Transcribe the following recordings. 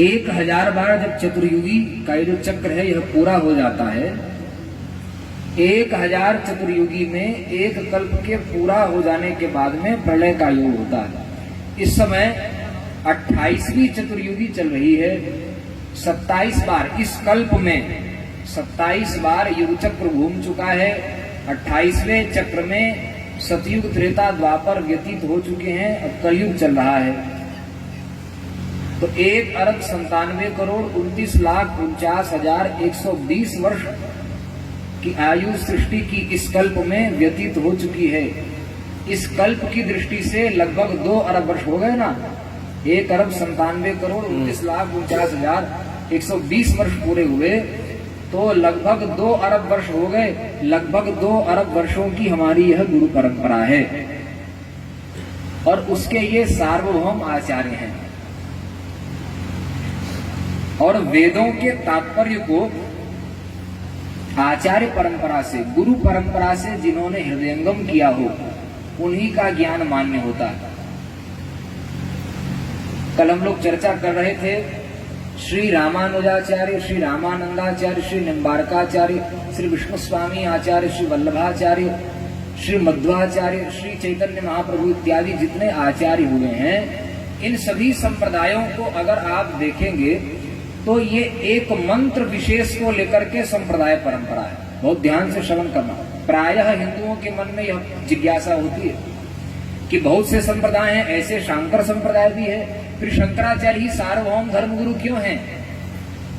1000 बार जब चतुर्युगी का ये जो चक्र है यह पूरा हो जाता है, 1000 चतुर्युगी में एक कल्प के पूरा हो जाने के बाद में प्रलय का योग होता है। इस समय 28वीं चतुर्युगी चल रही है। 27 बार इस कल्प में 27 बार युग चक्र घूम चुका है। 28वें चक्र में सतयुग त्रेता द्वापर व्यतीत हो चुके हैं, अब कलयुग चल रहा है। तो 1,97,29,49,120 वर्ष की आयु सृष्टि की इस कल्प में व्यतीत हो चुकी है। इस कल्प की दृष्टि से लगभग 2 अरब वर्ष हो गए ना। 1,97,29,49,120 वर्ष पूरे हुए, तो लगभग 2 अरब वर्ष हो गए। लगभग 2 अरब वर्षों की हमारी यह गुरु परंपरा है और उसके ये सार्वभौम आचार्य हैं। और वेदों के तात्पर्य को आचार्य परंपरा से, गुरु परंपरा से जिन्होंने हृदयंगम किया हो, उन्हीं का ज्ञान मान्य होता है। कल हम लोग चर्चा कर रहे थे श्री रामानुजाचार्य, श्री रामानंदाचार्य, श्री निम्बारकाचार्य, श्री विष्णु स्वामी आचार्य, श्री वल्लभाचार्य, श्री मध्वाचार्य, श्री चैतन्य महाप्रभु इत्यादि जितने आचार्य हुए हैं, इन सभी संप्रदायों को अगर आप देखेंगे तो ये एक मंत्र विशेष को लेकर के संप्रदाय परंपरा है। बहुत ध्यान से श्रवण करना। प्रायः हिंदुओं के मन में यह जिज्ञासा होती है कि बहुत से संप्रदाय हैं, ऐसे शांकर संप्रदाय भी है, फिर शंकराचार्य ही सार्वभौम धर्मगुरु क्यों हैं?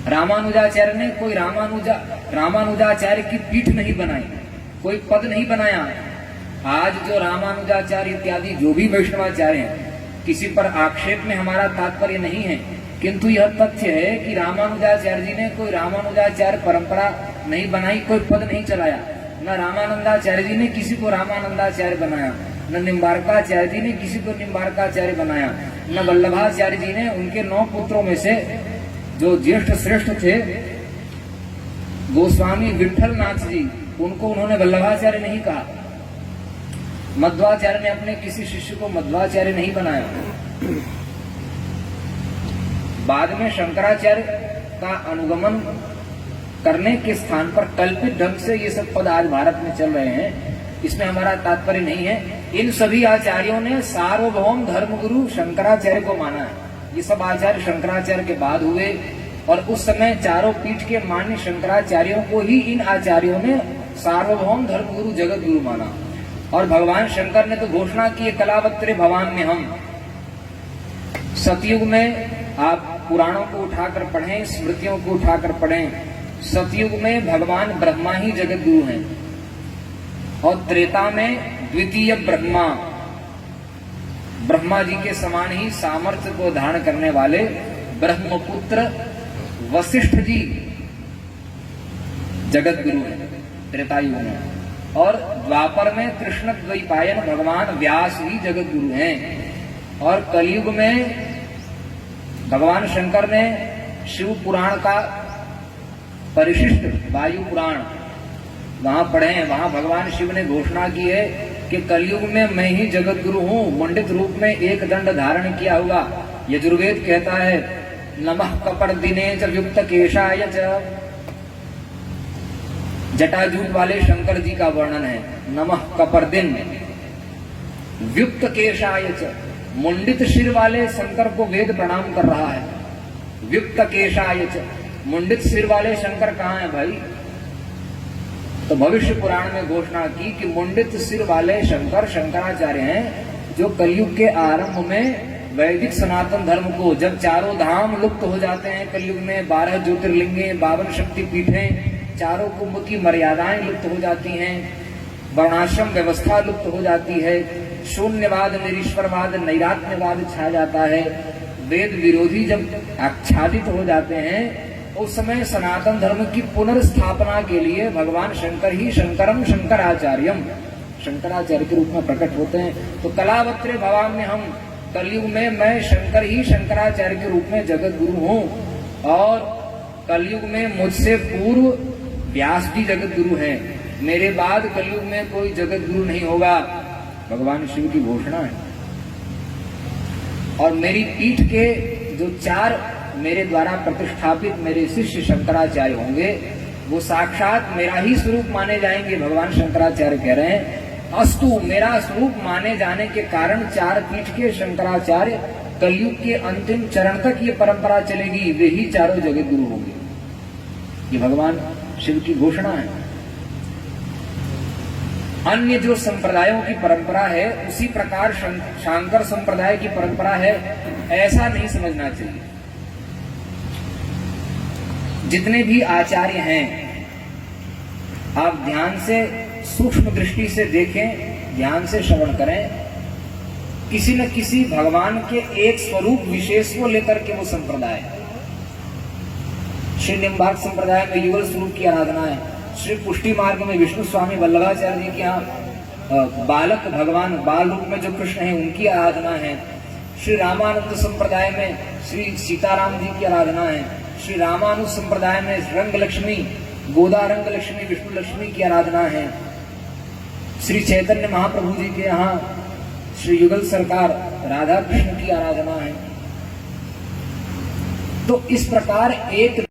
रामानुजाचार्य ने कोई रामानुजाचार्य की पीठ नहीं बनाई, कोई पद नहीं बनाया। आज जो रामानुजाचार्य इत्यादि जो भी वैष्णवाचार्य हैं, किसी पर आक्षेप में हमारा तात्पर्य नहीं है, किंतु यह तथ्य है कि रामानुजाचार्य जी ने कोई रामानुजाचार्य परंपरा नहीं बनाई, कोई पद नहीं चलाया। न रामानंदाचार्य जी ने किसी को रामानंदाचार्य बनाया, न निम्बारकाचार्य जी ने किसी को निम्बारकाचार्य बनाया, न वल्लभाचार्य जी ने उनके 9 पुत्रों में से जो ज्येष्ठ श्रेष्ठ थे गोस्वामी विठल नाथ जी, उनको उन्होंने वल्लभाचार्य नहीं कहा। मध्वाचार्य ने अपने किसी शिष्य को मध्वाचार्य नहीं बनाया। बाद में शंकराचार्य का अनुगमन करने के स्थान पर कल्पित ढंग से ये सब पद आज भारत में चल रहे हैं, इसमें हमारा तात्पर्य नहीं है। इन सभी आचार्यों ने सार्वभौम धर्मगुरु शंकराचार्य को माना है। ये सब आचार्य शंकराचार्य के बाद हुए और उस समय चारों पीठ के मान्य शंकराचार्यों को ही इन आचार्यों ने सार्वभौम धर्मगुरु जगत गुरु माना। और भगवान शंकर ने तो घोषणा की, कलावत्रे भवाम्य हम। सतयुग में आप पुराणों को उठाकर पढ़ें, स्मृतियों को उठाकर पढ़ें, सतयुग में भगवान ब्रह्मा ही जगत गुरु हैं और त्रेता में द्वितीय ब्रह्मा जी के समान ही सामर्थ्य को धारण करने वाले ब्रह्मपुत्र वशिष्ठ जी जगत गुरु हैं त्रेतायुग में। और द्वापर में कृष्ण द्वैपायन भगवान व्यास ही जगत गुरु हैं। और कलयुग में भगवान शंकर ने शिव पुराण का परिशिष्ट वायु पुराण वहां पढ़े हैं। वहां भगवान शिव ने घोषणा की है कि कलयुग में मैं ही जगत गुरु हूं, मंडित रूप में एक दंड धारण किया हुआ। यजुर्वेद कहता है नमः कपर्दिने च युक्त केशाय च। जटाजूट वाले शंकर जी का वर्णन है, नमः कपर्दिन युक्त केशाय च। मुंडित शिर वाले शंकर को वेद प्रणाम कर रहा है। युक्त केशाय च, मुंडित सिर वाले शंकर कहाँ हैं भाई? तो भविष्य पुराण में घोषणा की कि मुंडित सिर वाले शंकर शंकराचार्य हैं, जो कलयुग के आरंभ में वैदिक सनातन धर्म को, जब चारों धाम लुप्त हो जाते हैं कलयुग में, 12 ज्योतिर्लिंगे, 52 शक्ति पीठें, चारों कुंभ की मर्यादाएं लुप्त हो जाती हैं, वर्णाश्रम व्यवस्था लुप्त हो जाती है, शून्यवाद, निरीश्वरवाद, नैरात्यवाद छा जाता है, वेद विरोधी जब आच्छादित हो जाते हैं, उस समय सनातन धर्म की पुनर्स्थापना के लिए भगवान शंकर ही शंकरम शंकराचार्यम शंकराचार्य के रूप में प्रकट होते हैं। तो कलावत्रे भवाम्य हम, कलयुग में मैं शंकर ही शंकराचार्य के रूप में जगत गुरु हूँ। और कलयुग में मुझसे पूर्व व्यास जी जगत गुरु हैं, मेरे बाद कलयुग में कोई जगत गुरु नहीं होगा। भगवान शिव की घोषणा है। और मेरी पीठ के जो 4 मेरे द्वारा प्रतिष्ठापित मेरे शिष्य शंकराचार्य होंगे, वो साक्षात मेरा ही स्वरूप माने जाएंगे। भगवान शंकराचार्य कह रहे हैं, अस्तु, मेरा स्वरूप माने जाने के कारण चार पीठ के शंकराचार्य कलयुग के अंतिम चरण तक ये परंपरा चलेगी, वे ही चारों जगत गुरु होंगे। ये भगवान शिव की घोषणा है। अन्य जो संप्रदायों की परंपरा है उसी प्रकार शांकर संप्रदाय की परंपरा है, ऐसा नहीं समझना चाहिए। जितने भी आचार्य हैं, आप ध्यान से सूक्ष्म दृष्टि से देखें, ध्यान से श्रवण करें, किसी न किसी भगवान के एक स्वरूप विशेष को लेकर के वो संप्रदाय। श्री निम्बार्क संप्रदाय में युगल स्वरूप की आराधना है। श्री पुष्टि मार्ग में विष्णु स्वामी वल्लभाचार्य जी के यहाँ बालक भगवान बाल रूप में जो कृष्ण है उनकी आराधना है। श्री रामानंद संप्रदाय में श्री सीताराम जी की आराधना है। श्री रामानुज संप्रदाय में रंग लक्ष्मी, गोदा रंग लक्ष्मी, विष्णु लक्ष्मी की आराधना है। श्री चैतन्य महाप्रभु जी के यहाँ श्री युगल सरकार राधा कृष्ण की आराधना है। तो इस प्रकार एक